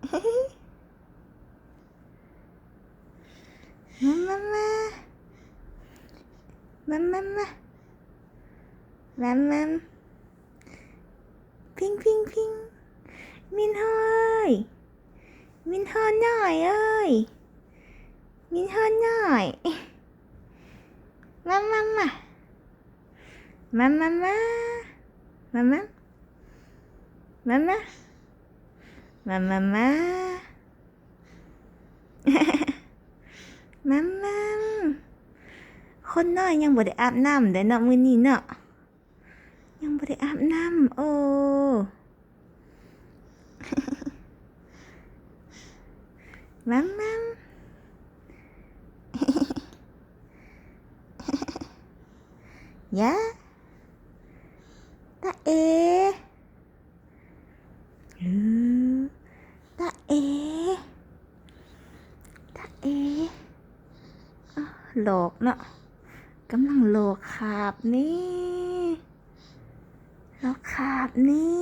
มามามามามามามาพิงพิงพิงมินฮอยมินฮอนหน่อยเอ้ยมินฮอนหน่อยมามามามามามามามามามามามามามัมมัมคนน้อยยังบ่ได้อาบน้ำเด้อเนาะมื้อนี้เนาะยังบ่ได้อาบน้ำโอ้มัมมัมยะตาเอตาเอตาเอโหลกเนาะกำลังโหลกขาบนี่โหลกขาบนี่